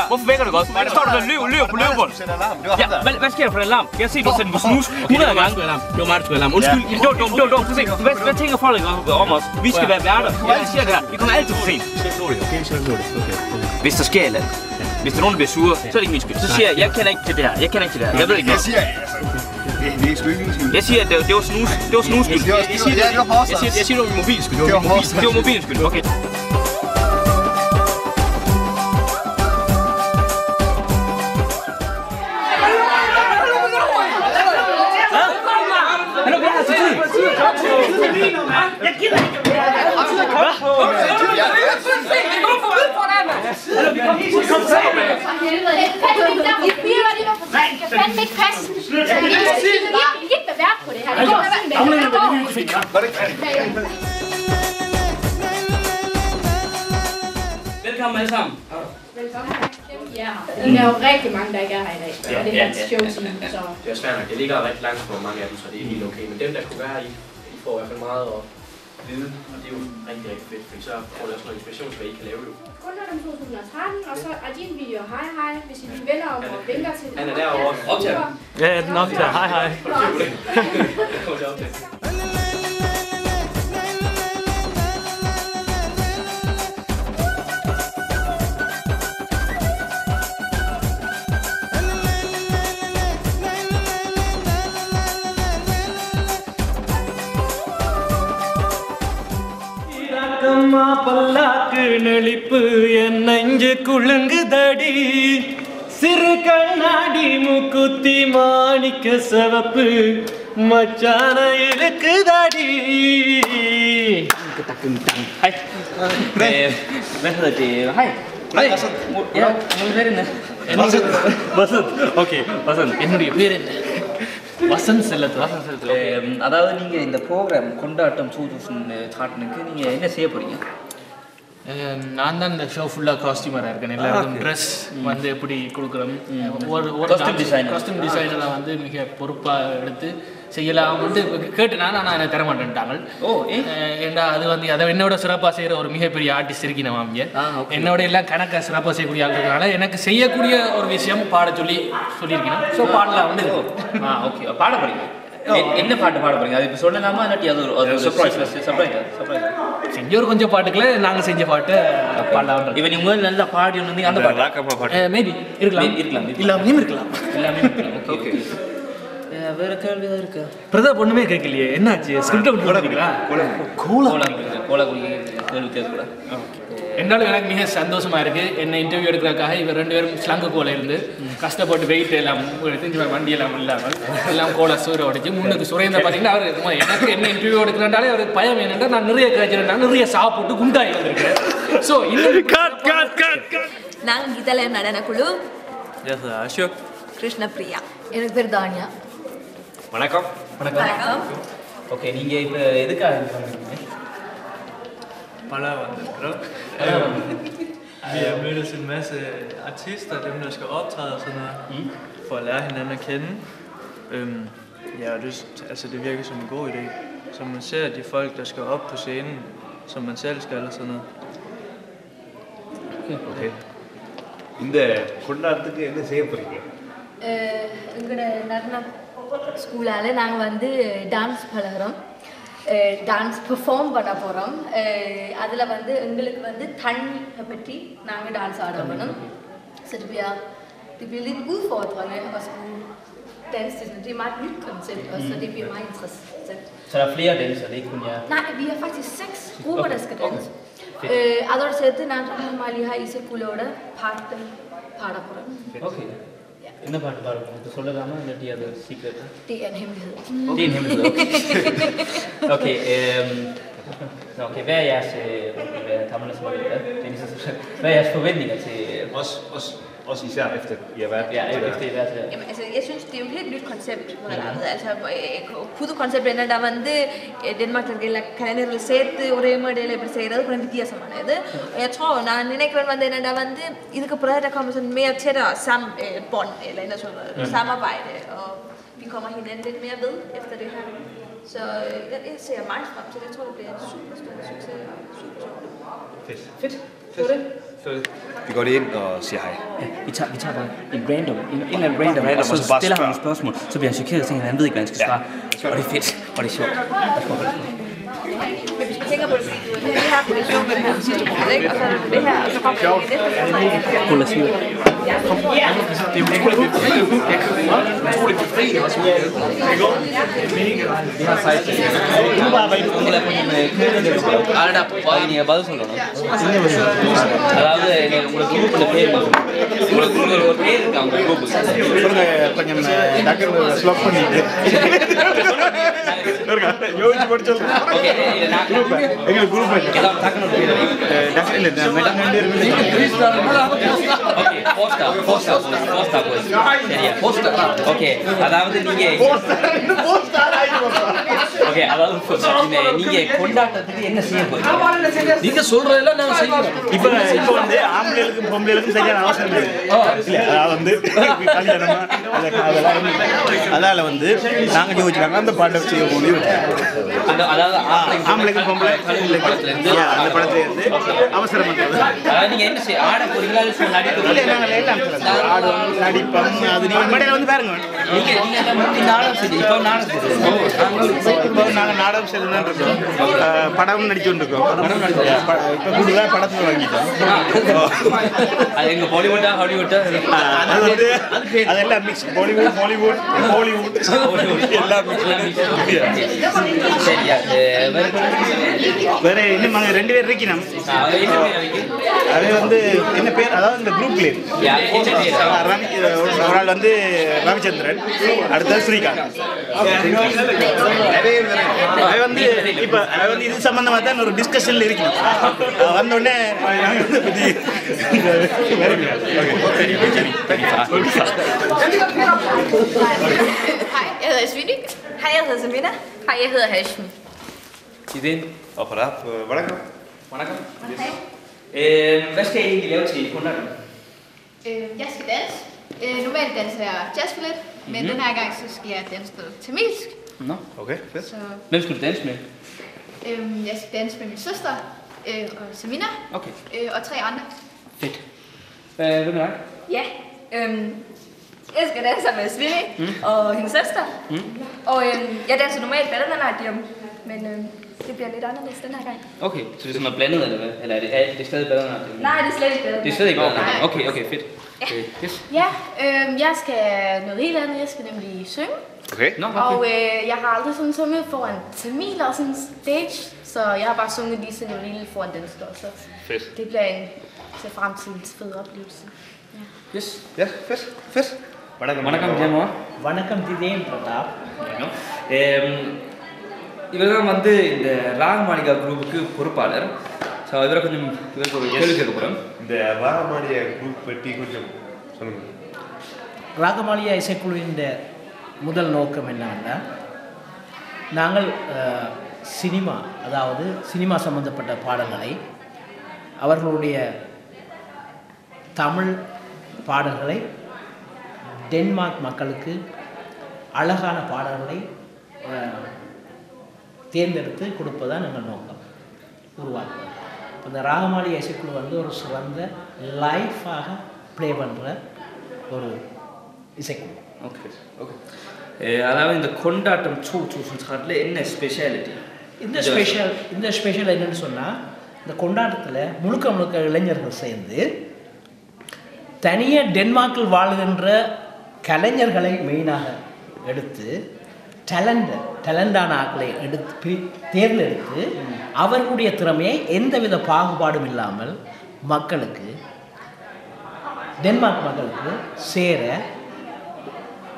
Hvorfor vækker du også? Der står du der løb på løbebånd. Ja, hvad sker der for en alarm? Jeg ser, du sætter på snus 100 gange. Det var mig, der skulle alarm. Undskyld, det var dumt. Hvad tænker folk om os? Vi skal være værter. Jeg siger det her. Vi kommer altid for sent. Hvis der sker et eller andet. Hvis der er nogen, der bliver sure, så er det ikke min skyld. Så siger jeg kender ikke til det her. Jeg ved ikke noget. Jeg siger, at det var snus. Det var snus skyld. Jeg siger, det var min mobils skyld. Det var mobilens skyld. Okay. Jeg gider ikke. Velkommen alle sammen. Velkommen. Der er jo rigtig mange, der ikke er her i dag. Det er et showteam, så... Det er svært nok. Jeg ligger rigtig langt på mange af dem, så det er helt okay. Men dem, der kunne være I får i hvert fald meget at vide, og det er jo rigtig, rigtig fedt, fordi så får det også noget inspiration, hvad I kan lave jo. Kun er dem 2013, og så er din video hej hej, hvis I vender om og vinker til det. Han er derovre. Optager. Ja, den optager. Hej hej. Kom til at optage. பல்லாக்கு நெளிப்பு என் நெஞ்சு குலுங்குதடி சிறு கண்ணாடி மூக்குத்தி மாணிக்க சிவப்பு மச்சான இருக்குதடி. Hej. Hvad hedder det? Hej. Hej. Ja, nu er det Vasant. Okay, Vasant. என்னுடைய பேர் என்ன? வசந்த் செல்லத். அதாவது நீங்கள் இந்த ப்ரோக்ராம் கொண்டாட்டம் 2013க்கு நீங்கள் என்ன செய்ய போகிறீங்க? நான் தான் இந்த ஷோ ஃபுல்லாக காஸ்டியூமராக இருக்கேன். எல்லாருக்கும் ட்ரெஸ் வந்து எப்படி கொடுக்குறோம், ஒரு காஸ்டியூம் டிசைனரை வந்து மிக பொறுப்பாக எடுத்து செய்யலாம் வந்து கேட்டு ஆனால் எனக்கு தர மாட்டேன்ட்டாங்க. ஏன்னா அது வந்து அதை என்னோட சிறப்பாக செய்கிற ஒரு மிகப்பெரிய ஆர்டிஸ்ட் இருக்கணும் அவங்க. என்னோட எல்லாம் கணக்காக சிறப்பாக செய்யக்கூடிய ஆளுனால எனக்கு செய்யக்கூடிய ஒரு விஷயம் பாட சொல்லியிருக்கணும். ஸோ பாடலாம் வந்து ஓகே பாட போகிறீங்க. என்ன பாட்டு பாட போறீங்க? அது இப்போ சொல்லலாமா இல்லாட்டி அது ஒரு சர்ப்ரைஸ்? செஞ்ச ஒரு கொஞ்சம் பாட்டுக்குள்ள நாங்கள் செஞ்ச பாட்டு பாடலாம். இப்போ நீங்கள் முதல்ல நல்லா பாடி ஒன்று அந்த பாட்டு மேபி இருக்கலாம் இல்லாமையும் இருக்கலாம். ஓகே வேற கேள்வி தான் இருக்கா? பிரதாப் ஒன்றுமே கேட்கலையே, என்னாச்சு? ஸ்கிரிப்டை விட்டு போடுறீங்களா? கோலா கேள்வி கேட்கக்கூடாது. என்னாலும் எனக்கு மிக சந்தோஷமா இருக்கு. என்ன இன்டர்வியூ எடுக்கிறதுக்காக இவர் 2 பேரும் ஸ்லங்கு கோலை இருந்து கஷ்டப்பட்டு வெயிட் எல்லாம் எடுத்து வண்டி எல்லாம் இல்லாமல் எல்லாம் கோலை சூற உடைச்சு முன்னுக்கு சுரேந்தர் பார்த்தீங்கன்னா அவர் எனக்கு என்ன இன்டர்வியூ எடுக்கிறாண்டாலே அவர் பயம் என்னென்னா நான் நிறைய கழிச்சிருந்தேன், நிறைய சாப்பிட்டு குண்டாகி வந்திருக்கிறேன். ஸோ நாங்கள் கீதாலய நடன குழு. அசோக். கிருஷ்ணபிரியா. எனக்கு பேர் தானியா. வணக்கம். வணக்கம். ஓகே, நீங்கள் இப்போ எதுக்காக வந்திருக்கீங்க? Paller vandrer. Vi har mødtes en masse artister, dem der skal optræde og sådan noget, for at lære hinanden at kende. Ja, og det virker som en god idé. som man ser de folk, der skal op på scenen, som man selv skal eller sådan noget. Okay. இந்த கொண்டாட்டத்துக்கு என்ன செய்ய போறீங்க? எங்களோட நடன ஸ்கூலால் நாங்கள் வந்து டான்ஸ் பழகிறோம், டான்ஸ் பெர்ஃபார்ம் பண்ண போகிறோம். அதில் வந்து எங்களுக்கு வந்து தண்ணியை பற்றி நாங்கள் டான்ஸ் ஆட வேணும். Så det bliver lidt udfordrende at skulle danse til sådan. Det er et meget nyt koncept også, så det bliver meget interessant. Så der er flere dansere, det er ikke kun jer? Nej, vi har faktisk 6 grupper, der skal danse. அதோட சேர்த்து நான் மாலிஹா இசைக்குழுவோட பாட போகிறேன். ஓகே. என்ன பாட்டு பாட போகிறோம்? இது சொல்லலாமா இல்லாட்டி அது secret? Det er en hemmelighed. Det er en hemmelighed. Okay. Okay, hvad er jeres hvad er jeres forventninger til Også især efter I har været efter I har været her. Jamen, altså, jeg synes, det er jo et helt nyt koncept. Altså, புது கான்செப்ட் என்னடா வந்து டென்மார்க்ல எல்லா கலைஞர்கள் சேர்த்து ஒரே மேடையில் இப்படி செய்கிறது கொஞ்சம் வித்தியாசமானது. நான் நினைக்கிறேன் வந்து என்னடா வந்து இதுக்கு பிறகு der kommer sådan mere tættere bånd, eller என்ன சொல்றது, samarbejde, og vi kommer hinanden lidt mere ved efter det her. Så jeg ser meget frem til det. Jeg tror, det bliver en super stor succes. Super sjovt. Fedt. Vi går lige ind og siger hej. Ja, vi tager bare en random, og så stiller han nogle spørgsmål, så bliver han chokeret og tænker, at han ved ikke, hvad han skal svare. Og det er fedt, og det er sjovt. Men hvis man tænker på det, det er det her, det er sjovt med det her sidste punkt, ikke? Og så er det det her, og så kommer det næste. Cool, lad os sige det. Det er utroligt befriende også. Vi har sagt, du bare var உங்களை கொஞ்சம் கேட்டு ஆடா போய் நீங்க பதில் சொல்லணும். அதாவது உங்க குரூப்ல பேர் உங்களுக்கு ஒரு பேர் இருக்கு அவங்க குரூப் கொஞ்சம் டக்கர் ஸ்லோப் பண்ணிட்டு யோசிச்சு படிச்சு சொல்லுங்க. ஓகே எங்க குரூப் ஏதாவது டக்கர் பேர் டக்கர் இல்ல மேடம் ஓகே போஸ்டா சரியா போஸ்டா ஓகே அதாவது நீங்க ஓகே அதாவது நீங்க கொண்டாட்டத்துக்கு என்ன செய்ய போறீங்க? நீங்க சொல்றதெல்லாம் நாங்க செய்யறோம். இப்போ வந்து ஆம்பளைகளுக்கும் பொம்பளைகளுக்கும் செய்ய அவசியம் இல்லை. அதாவது வந்து கல்யாணமா அதனால வந்து நாங்க யோசிச்சாங்க அந்த பாட்டை செய்ய முடியும். அதாவது ஆம்பளைக்கும் பொம்பளை அந்த படத்துல இருந்து அவசரம் அதாவது நீங்க என்ன செய்ய ஆட போறீங்களா நடிப்பம் அது நீங்க மேடையில வந்து பாருங்க. நீங்க நாடகம் செய்ய இப்போ நாடகம் இப்போ நாங்க நாடகம் செய்யணும்னு இருக்கோம். படம் நடிச்சுட்டு இருக்கோம். இப்போ கூடுதலா படத்துல வாங்கிட்டோம். அது எங்க பாலிவுட்டா ஹாலிவுட்டா அது வந்து அதெல்லாம் மிக்ஸ் பாலிவுட் ஹாலிவுட் எல்லாம் மிக்ஸ். சரியா வேற இன்னும் நாங்க 2 பேர் இருக்கணும். அது வந்து என்ன பேர், அதாவது இந்த குரூப் பிளேயர் ஒரு ஆள் வந்து ரவிச்சந்திரன், அடுத்தது ஸ்ரீகாந்த். அது வந்து இப்போ அது வந்து இது சம்பந்தமாக தான் ஒரு டிஸ்கஷன்ல இருக்கணும். வந்தோடனே Hej, jeg hedder Svini. Hej, jeg hedder Samina. Hej, jeg hedder Hashmi. Ideen. Og for dig, வணக்கம். வணக்கம். Hvad skal I egentlig lave til kunderne? Jeg skal danse. Normalt danser jeg jazzballet, men den her gang så skal jeg danse noget tamilsk. Nå. Okay, fedt. Så Hvem skal du danse med? jeg skal danse med min søster og Samina Okay. og 3 andre. Fedt. Hvem er dig? Ja, jeg skal danse med Svini og hendes søster. Og jeg danser normalt ballerinagium, men det bliver lidt anderledes den her gang. Okay, så det er sådan noget blandet, eller hvad? Eller er det stadig ballerinagium? Nej, det er slet ikke Det er slet ikke ballerinagium. Okay, fedt. Yes. Ja, jeg skal noget helt andet. Jeg skal nemlig synge. Okay. Nå, Og okay. jeg har aldrig sådan sunget foran tamiler og sådan stage, så jeg har bare sunget lige sådan en lille foran den står. Så Fedt. det bliver en til fremtidens fed oplevelse. Yes. Ja, fedt. வணக்கம் ஜெயமா. வணக்கம் திதேன் பிரதாப். இவர் தான் வந்து இந்த ராகமாளிகா குரூப்புக்கு பொறுப்பாளர். ஸோ இவருக்கு ஒரு கேள்வி கேட்க போகிறோம். இந்த ராகமாளிகா குரூப் பற்றி கொஞ்சம் சொல்லுங்க. ராகமாளிகா இசைக்குழுவின் முதல் நோக்கம் என்னவென்றால், நாங்கள் சினிமா, அதாவது சினிமா சம்பந்தப்பட்ட பாடல்களை, அவர்களுடைய தமிழ் பாடல்களை டென்மார்க் மக்களுக்கு அழகான பாடல்களை தேர்ந்தெடுத்து கொடுப்பதான் எங்கள் நோக்கம் உருவாக்குவது. இந்த ராகமாளிகை இசைக்குழு வந்து ஒரு சிறந்த லைஃபாக ப்ளே பண்ணுற ஒரு இசைக்குழு. Okay okay. அதாவது இந்த கொண்டாட்டம் 2013 என்ன ஸ்பெஷாலிட்டி? இந்த ஸ்பெஷல் என்னன்னு சொன்னால், இந்த கொண்டாட்டத்தில் முழுக்க இளைஞர்கள் சேர்ந்து தனியாக டென்மார்க்கில் வாழுகின்ற கலைஞர்களை மெயினாக எடுத்து டேலண்டான ஆட்களை தேர்ந்தெடுத்து அவர்களுடைய திறமையை எந்தவித பாகுபாடும் இல்லாமல் டென்மார்க் மக்களுக்கு சேர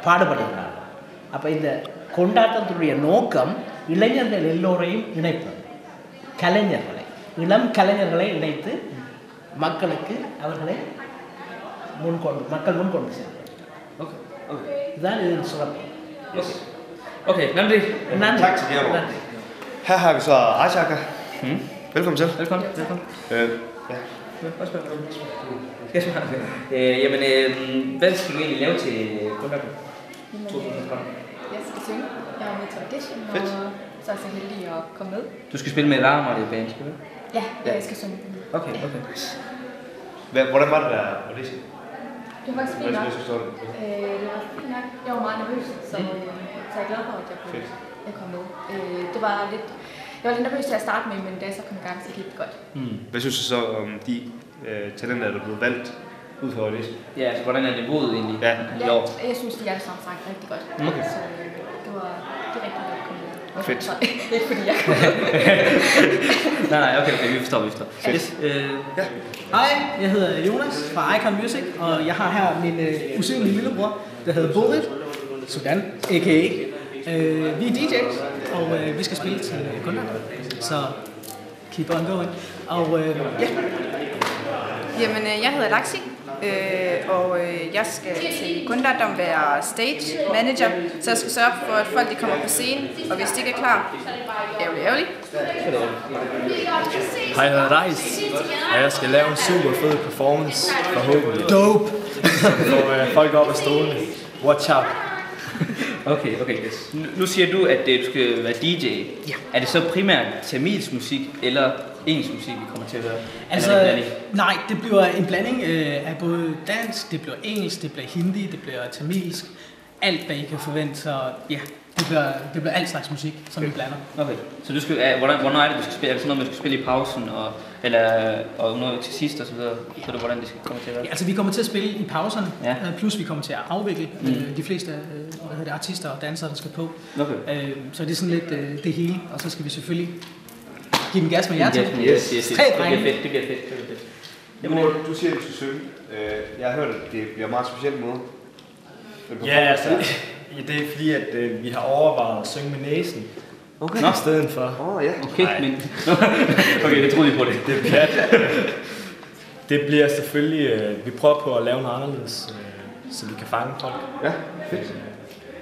பாடுபடுகிறார்கள். அப்போ இந்த கொண்டாட்டத்தினுடைய நோக்கம் இளைஞர்கள் எல்லோரையும் இணைப்பது, இளம் கலைஞர்களை இணைத்து மக்களுக்கு அவர்களை மக்கள் முன்கொண்டு செல்வது. ஓகே ஓகே, இதுதான் இது சிறப்பு. Okay okay, nandri. Tak til jer. Her har vi så Aishaka. Velkommen til. Velkommen. Ja. Jamen, hvad skal du egentlig lave til koncerten? Jeg skal synge. Jeg er med til audition, og så er jeg så heldig at komme med. Du skal spille med Rahamali band, skal du? Ja, jeg skal synge. Okay. Hvordan var det der audition? Det var faktisk fint nok. Det var fint nok. Jeg var meget nervøs, så jeg er glad for, at jeg kom med. Jeg var lidt nervøs til at starte med, men da jeg så kom i gang, så gik det godt. Hvad synes du så om de talenter, der er blevet valgt ud fra audition? Ja, altså hvordan er niveauet egentlig? Ja, jeg synes, de alle sammen sang rigtig godt. Okay. Så det var rigtig godt at komme med. Fedt. Så, ikke fordi jeg Nej, okay, vi forstår. Fedt. Ja. Hej, jeg hedder Jonas fra Icon Music, og jeg har her min usynlige lillebror, der hedder Borit Sudan, a.k.a. Vi er DJ's, og vi skal spille til kunder, så keep on going. Og ja. Jamen, jeg hedder Laxi, og jeg skal til Kunderdom være stage manager, så jeg skal sørge for, at folk de kommer på scenen, og hvis de ikke er klar, ærgerligt. Hej, jeg hedder Reis, og jeg skal lave en super fed performance, forhåbentlig. Dope! For folk op af stolene. Watch out! Okay. Nu siger du, at du skal være DJ. Ja. Er det så primært tamilsk musik eller engelsk musik, vi kommer til at høre? Altså, nej, det bliver en blanding af både dansk, det bliver engelsk, det bliver hindi, det bliver tamilsk. Alt, hvad I kan forvente, så ja, det bliver alt slags musik, som vi blander. Okay, så du skal, hvornår er det, du skal spille? Er det sådan noget, man skal spille i pausen, og noget til sidst og så videre? Så hvordan det skal komme til at være? Ja, altså vi kommer til at spille i pauserne, ja. Plus vi kommer til at afvikle de fleste artister og dansere, der skal på. Okay. Så det er sådan lidt det hele, og så skal vi selvfølgelig give dem gas med jer til. Yes. Det bliver fedt. Jamen, du siger, at du skal synge. Jeg har hørt, at det bliver meget specielt måde. Ja, altså, det er fordi, at vi har overvejet at synge med næsen. Okay. I stedet for. Ja. Okay, men... okay, jeg troede lige på det. Det er pjat. Det bliver selvfølgelig... vi prøver på at lave noget anderledes, så vi kan fange folk. Ja, fedt.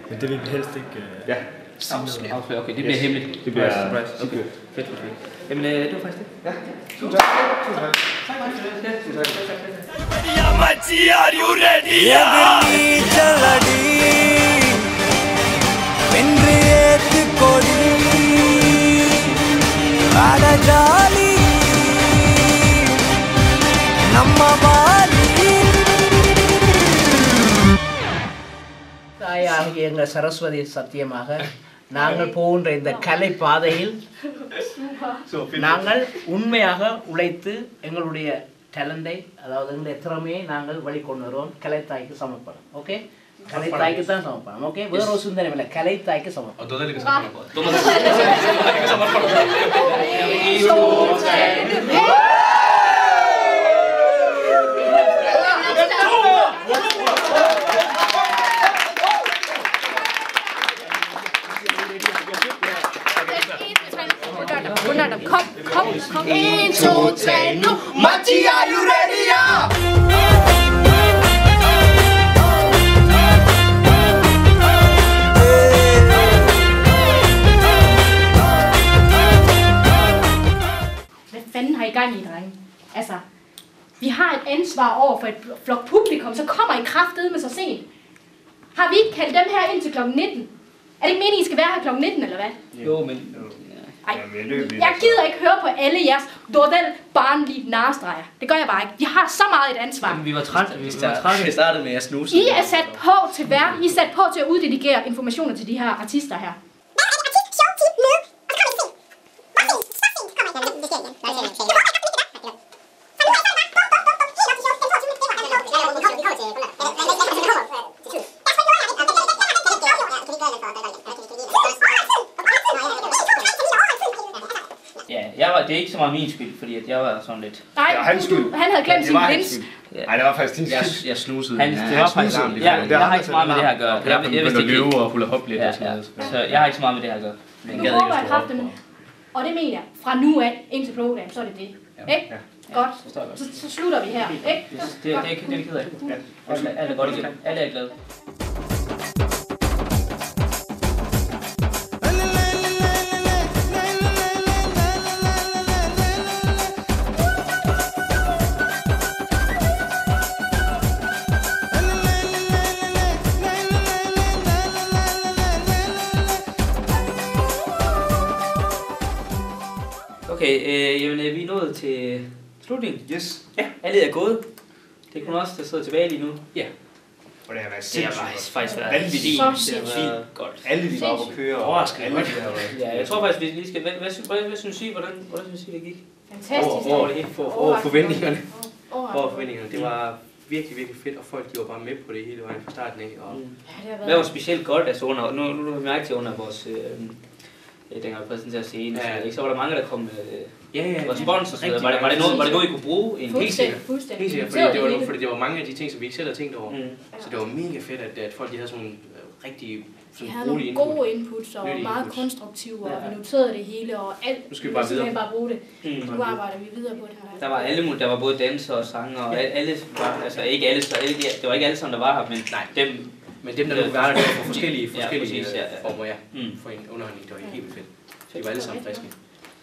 Men det vil vi helst ikke... Ja. Afsløre. Okay, det bliver hemmeligt. Det bliver surprise. Okay, fedt. Jamen, det var faktisk det. Ja. Tusind tak. Yamachi, are you ready? Chaladi Vendriyethu kodi Ada jali Namma bali தாயாகிய எங்கள் சரஸ்வதி சத்தியமாக நாங்கள் போகின்ற இந்த கலை பாதையில் நாங்கள் உண்மையாக உழைத்து எங்களுடைய டேலண்டை, அதாவது எங்களுடைய திறமையை நாங்கள் வெளிக்கொண்டு வருவோம். கலைத்தாய்க்கு சமர்ப்பணம். ஓகே, கலைத்தாய்க்கு தான் சமர்ப்பணம். ஓகே, வேற ஒரு சிந்தனை இல்லை, கலைத்தாய்க்கு சமர்ப்பணம். Kom. 1, 2, 3, nu. Matti, are you ready? Hvad fanden har I gang i, drenge? Altså, vi har et ansvar over for et flok publikum, så kommer I kraftedeme så sent. Har vi ikke kaldt dem her ind til klokken 19? Er det ikke meningen, I skal være her klokken 19, eller hvad? Jo, men... Ej, jeg gider ikke høre på alle jeres barnlige narestreger. Det gør jeg bare ikke. I har så meget et ansvar. Jamen, vi var trætte. Vi startede med at snuse. I er sat på til I er sat på til at uddelegere informationer til de her artister her. Det er ikke så meget min skyld, fordi at jeg var sådan lidt... Nej, han havde glemt sin lins. Nej, det var faktisk din skyld. Jeg snusede. Det var faktisk... Jeg har ikke så meget med det her at gøre. Jeg begyndte at løbe og hulle hop lidt og sådan noget. Så jeg har ikke så meget med det her at gøre. Nu håber jeg kraften, og det mener jeg, fra nu af indtil program, så er det det. Ikke? Godt. Så slutter vi her, ikke? Det er vi ked af. Alle er godt igen. Alle er glade. Okay, jamen, vi er nået til slutningen. Yes. Ja, alle er gået. Det er kun os, der sidder tilbage lige nu. Ja. Og det har været sindssygt. Det har faktisk været vanvittigt. Det har været godt. Alle de var oppe at køre. Overraskende. Ja, jeg tror faktisk, vi lige skal... Hvad synes I? Hvordan synes I, det gik? Fantastisk. Over forventningerne. Over forventningerne. Det var virkelig, virkelig fedt, og folk de var bare med på det hele vejen fra starten af. Og hvad var specielt godt? Altså under, nu har vi mærket til under vores... dengang vi præsenterede scenen, så var der mange, der kom med respons og så videre. Var det noget, I kunne bruge? Helt sikkert, fordi det var mange af de ting, som vi ikke selv havde tænkt over. Så det var mega fedt, at folk de havde sådan nogle rigtig vi havde nogle gode inputs og meget konstruktive, og vi noterede det hele, og alt. Nu skal vi bare bruge det. Nu arbejder vi videre på det her. Der var både danser og sanger, og alle var, altså ikke alle, det var ikke alle sammen, der var her, men dem... Men dem, der nu var der, det var for forskellige former, for en underholdning, det var helt fedt. De var alle sammen friske.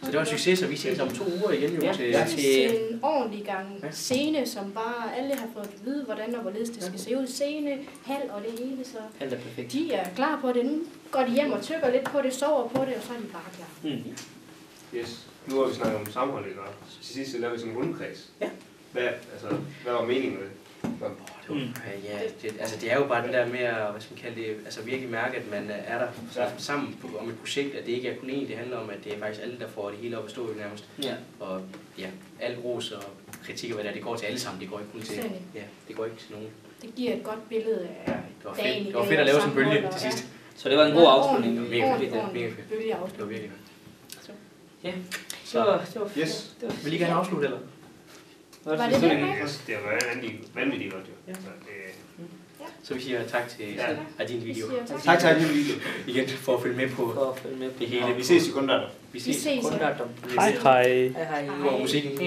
Så det var en succes, og vi ses om 2 uger igen jo til en ordentlig gang scene, som bare alle har fået at vide, hvordan og hvorledes det skal se ud. Scene, hal og det hele, så alt er perfekt. De er klar på det. Nu går de hjem og tykker lidt på det, sover på det, og så er de bare klar. Yes. Nu har vi snakket om sammenholdet, og til sidst så lavede vi sådan en rundkreds. Ja. Hvad var meningen med det? Det er jo bare den der med at, hvad skal man kalde det, altså virkelig mærke, at man er der sammen om et projekt, at det ikke er kun én, det handler om, at det er faktisk alle, der får det hele op at stå nærmest. Ja. Og ja, al ros og kritik og hvad der, det går til alle sammen, det går ikke kun til, det går ikke til nogen. Det giver et godt billede af dagen. Det var fedt at lave sådan en bølge til sidst. Så det var en god afslutning. Mega fedt. Det var virkelig godt. Ja, så det var fedt. Vil I gerne afslutte, eller? Var det det? Det var vanvittigt godt, jo. Så vi siger tak til Adin Video. Tak til Adin Video. Igen for at følge med på det hele. Vi ses i Kundatom. Vi ses i Kundatom. Hej hej. God musikken.